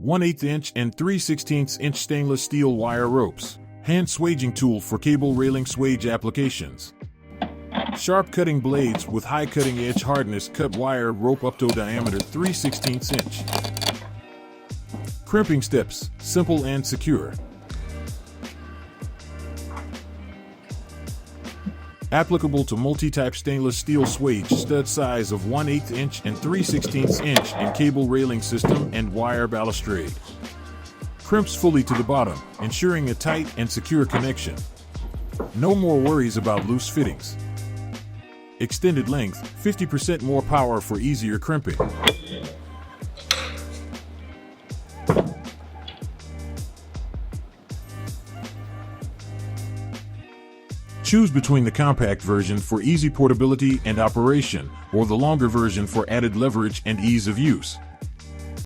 1/8 inch and 3/16 inch stainless steel wire ropes. Hand swaging tool for cable railing swage applications. Sharp cutting blades with high cutting edge hardness cut wire rope up to diameter 3/16 inch. Crimping steps, simple and secure. Applicable to multi-type stainless steel swage stud size of 1/8 inch and 3/16 inch in cable railing system and wire balustrade. Crimps fully to the bottom, ensuring a tight and secure connection. No more worries about loose fittings. Extended length, 50% more power for easier crimping. Choose between the compact version for easy portability and operation, or the longer version for added leverage and ease of use.